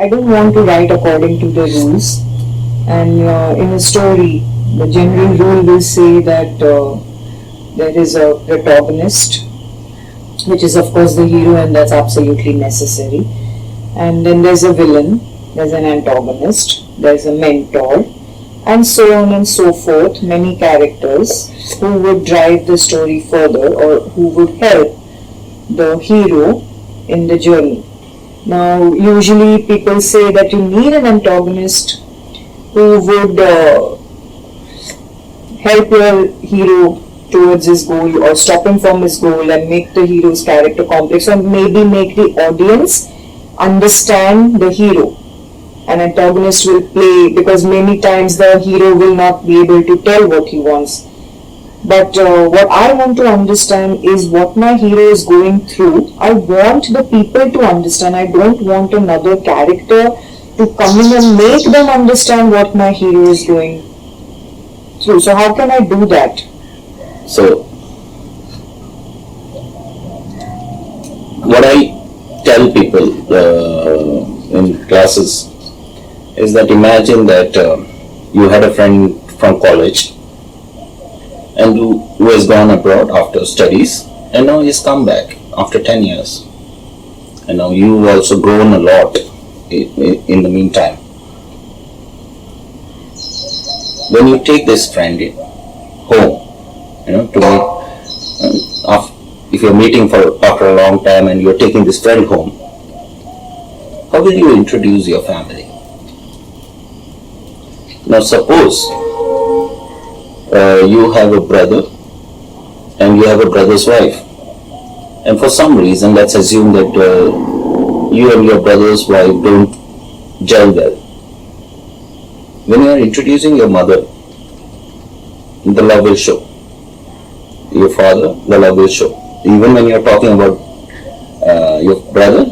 I don't want to write according to the rules. And in a story, the general rule will say that there is a protagonist, which is of course the hero, and that's absolutely necessary. And then there's a villain, there's an antagonist, there's a mentor, and so on and so forth. Many characters who would drive the story further or who would help the hero in the journey. Now, usually people say that you need an antagonist who would help your hero towards his goal or stop him from his goal and make the hero's character complex, or maybe make the audience understand the hero. An antagonist will play, because many times the hero will not be able to tell what he wants. But what I want to understand is what my hero is going through. I want the people to understand. I don't want another character to come in and make them understand what my hero is going through. So how can I do that? So, what I tell people in classes is that imagine that you had a friend from college and who has gone abroad after studies, and now he's come back after 10 years. And now you've also grown a lot in the meantime. When you take this friend home, to meet, if you're meeting after a long time and you're taking this friend home, how will you introduce your family? Now suppose you have a brother and you have a brother's wife, and for some reason, let's assume that you and your brother's wife don't gel well. When you are introducing your mother, the love will show. Your father, the love will show. Even when you are talking about your brother,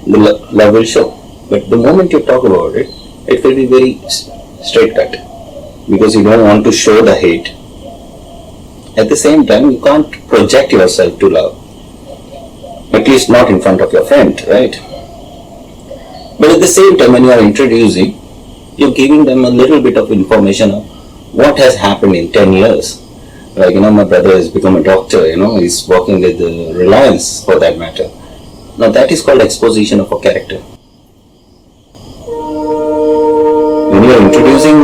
the love will show. But the moment you talk about it, it will be very straight cut, because you don't want to show the hate. At the same time, you can't project yourself to love, at least not in front of your friend, right? But at the same time, when you are introducing, you're giving them a little bit of information of what has happened in 10 years. Like, my brother has become a doctor, he's working with Reliance for that matter. Now that is called exposition of a character. When you are introducing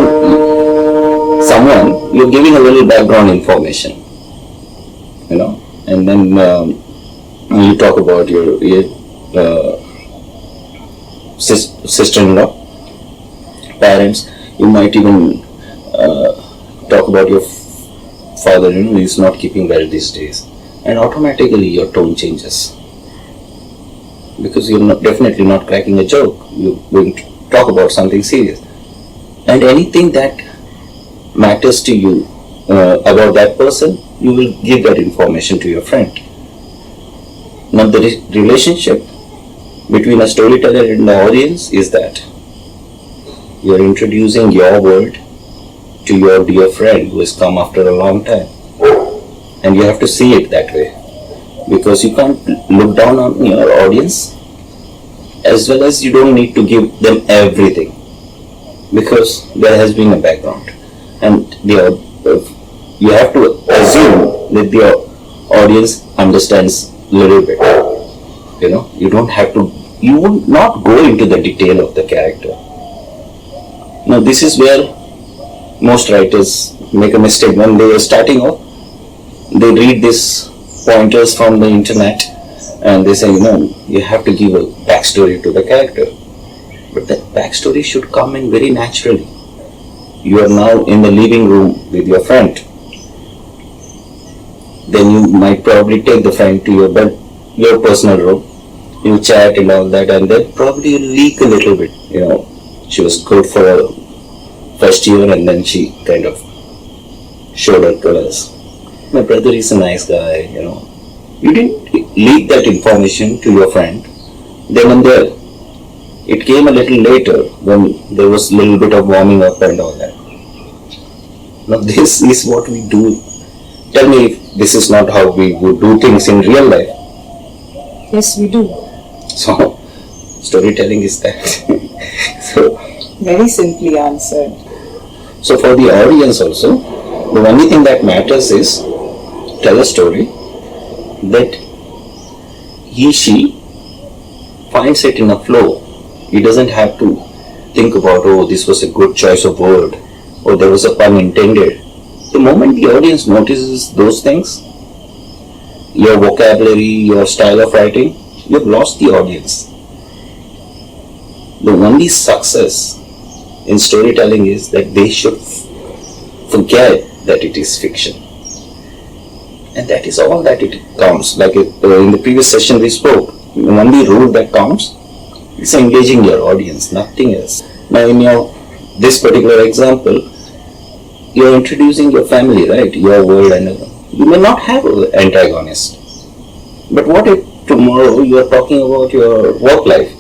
someone, you're giving a little background information, and then you talk about your sister-in-law, parents. You might even talk about your father, he's not keeping well these days, and automatically your tone changes, because you're definitely not cracking a joke. You're going to talk about something serious, and anything that matters to you about that person, you will give that information to your friend. Now the relationship between a storyteller and the audience is that you are introducing your world to your dear friend who has come after a long time, and you have to see it that way, because you can't look down on your audience, as well as you don't need to give them everything, because there has been a background, and you have to assume that the audience understands a little bit. You will not go into the detail of the character. Now this is where most writers make a mistake. When they are starting off, they read these pointers from the internet and they say, you have to give a backstory to the character. But that backstory should come in very naturally. You are now in the living room with your friend. Then you might probably take the friend to your personal room. You chat and all that, and then probably you leak a little bit. She was good for her first year, and then she kind of showed her colors. My brother is a nice guy, You didn't leak that information to your friend then and there. It came a little later when there was a little bit of warming up and all that. Now this is what we do. Tell me if this is not how we would do things in real life. Yes, we do. Storytelling is that. So, Very simply answered. so for the audience also, the only thing that matters is tell a story that she finds it in a flow. He doesn't have to think about, oh, this was a good choice of word, or there was a pun intended. The moment the audience notices those things, your vocabulary, your style of writing, you've lost the audience. The only success in storytelling is that they should forget that it is fiction. And that is all that it counts. Like in the previous session we spoke, the only rule that counts is engaging your audience, nothing else. Now in this particular example, you are introducing your family, right? Your world, and you may not have an antagonist. But what if tomorrow you are talking about your work life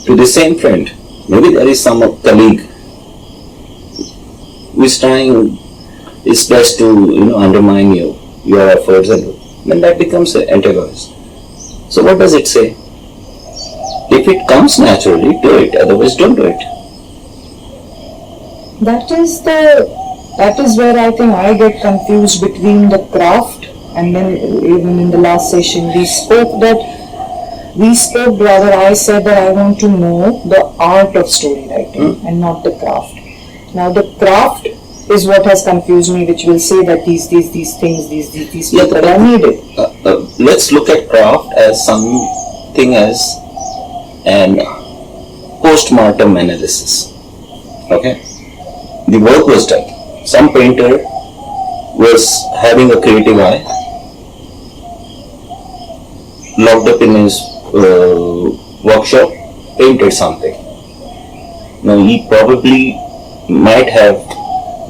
to the same friend? Maybe there is some colleague who is trying his best to undermine your efforts, and then that becomes an antagonist. So what does it say? If it comes naturally, do it. Otherwise, don't do it. That is where I think I get confused between the craft, and then even in the last session I said that I want to know the art of story writing and not the craft. Now the craft is what has confused me, which will say that these things, these people are needed. Let's look at craft as something as an post-mortem analysis. Okay? The work was done. Some painter was having a creative eye, locked up in his workshop, painted something. Now he probably might have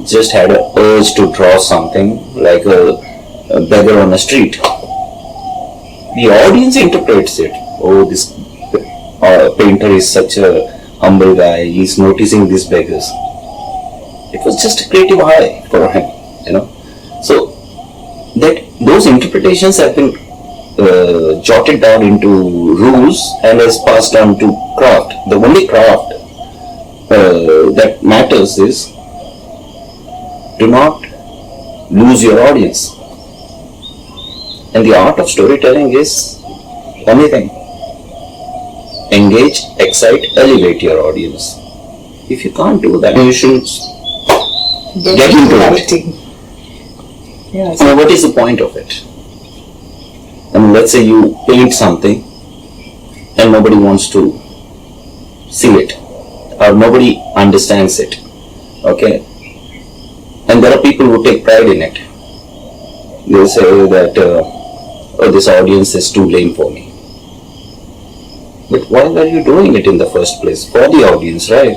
just had an urge to draw something like a beggar on a street. The audience interprets it. Oh, this painter is such a humble guy, he's noticing these beggars. It was just a creative eye for him, So that those interpretations have been jotted down into rules and is passed on to craft. The only craft that matters is do not lose your audience. And the art of storytelling is only thing. Engage, excite, elevate your audience. If you can't do that, you should get into it. Yes. Now, what is the point of it? Let's say you paint something and nobody wants to see it, or nobody understands it. Okay? And there are people who take pride in it. They say that this audience is too lame for me. But why were you doing it in the first place? For the audience, right?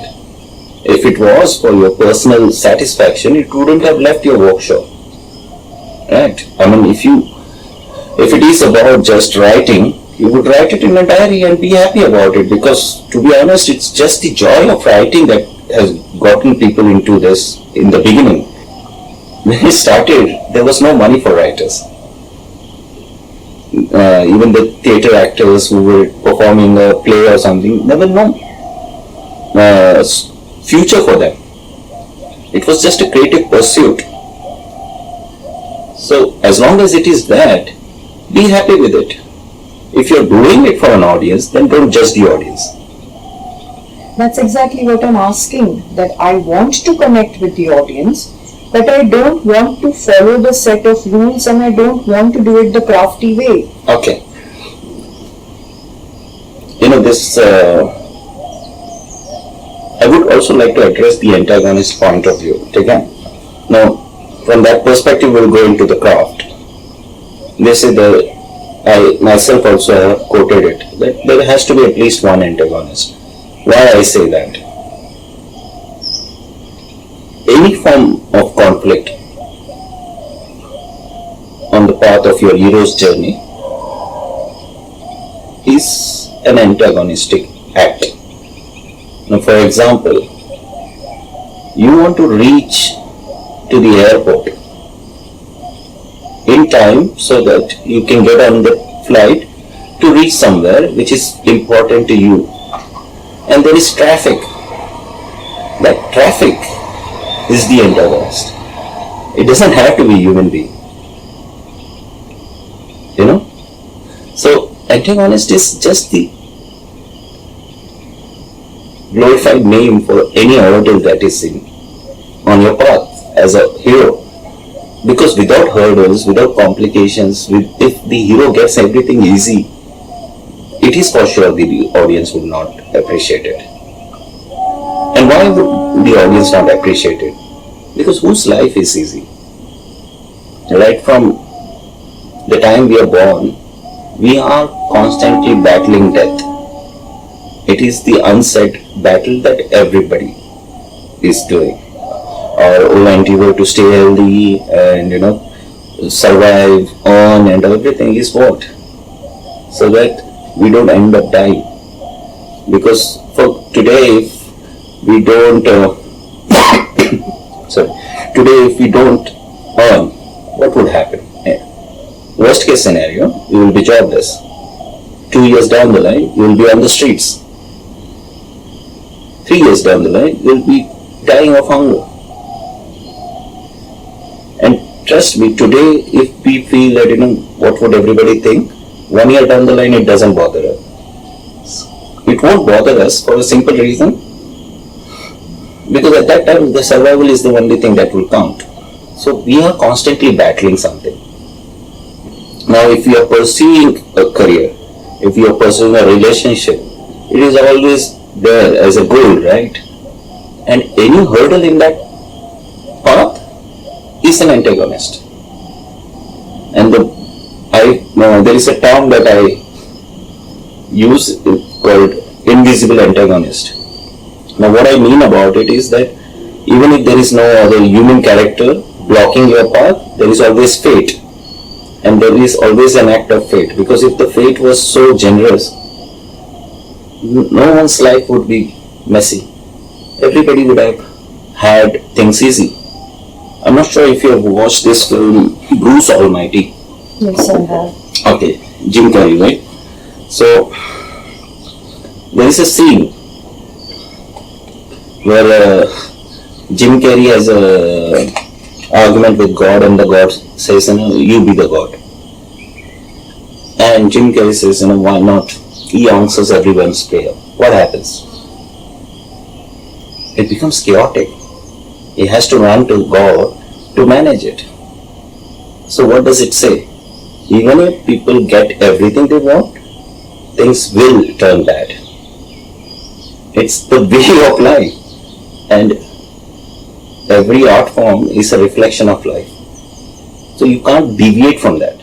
If it was for your personal satisfaction, it wouldn't have left your workshop. Right? If it is about just writing, you would write it in a diary and be happy about it, because to be honest, it's just the joy of writing that has gotten people into this in the beginning. When it started, there was no money for writers. Even the theatre actors who were performing a play or something, there was no future for them. It was just a creative pursuit. So as long as it is that, be happy with it. If you're doing it for an audience, then don't judge the audience. That's exactly what I'm asking, that I want to connect with the audience, but I don't want to follow the set of rules, and I don't want to do it the crafty way. Okay. I would also like to address the antagonist point of view. Okay? Now, from that perspective, we'll go into the craft. They say that I myself also have quoted it, that there has to be at least one antagonist. Why I say that? Any form of conflict on the path of your hero's journey is an antagonistic act. Now, for example, you want to reach to the airport in time so that you can get on the flight to reach somewhere which is important to you. and there is traffic. That traffic is the antagonist. It doesn't have to be human being. You know? So antagonist is just the glorified name for any hurdle that is in on your path as a hero. Because without hurdles, without complications, if the hero gets everything easy, it is for sure the audience would not appreciate it. And why would the audience not appreciate it? Because whose life is easy? Right from the time we are born, we are constantly battling death. It is the unsaid battle that everybody is doing. Or endeavor to stay healthy and survive on and everything is what? So that we don't end up dying. Because for today, if we don't today if we don't earn, what would happen? Worst case scenario, you will be jobless. 2 years down the line, you will be on the streets. 3 years down the line, you will be dying of hunger. And trust me, today, if we feel that, what would everybody think? 1 year down the line, it doesn't bother us. It won't bother us for a simple reason. Because at that time, the survival is the only thing that will count. So we are constantly battling something. Now, if you are pursuing a career, if you are pursuing a relationship, it is always there as a goal, right? And any hurdle in that path is an antagonist. And there is a term that I use called invisible antagonist. Now what I mean about it is that even if there is no other human character blocking your path, there is always fate. And there is always an act of fate. Because if the fate was so generous, no one's life would be messy. Everybody would have had things easy. I'm not sure if you have watched this film, Bruce Almighty. Yes, I have. Okay, Jim Carrey, right? So, there is a scene where Jim Carrey has a argument with God and the God says, you be the God. And Jim Carrey says, why not? He answers everyone's prayer. What happens? It becomes chaotic. He has to run to God to manage it. So what does it say? Even if people get everything they want, things will turn bad. It's the way of life. And every art form is a reflection of life. So you can't deviate from that.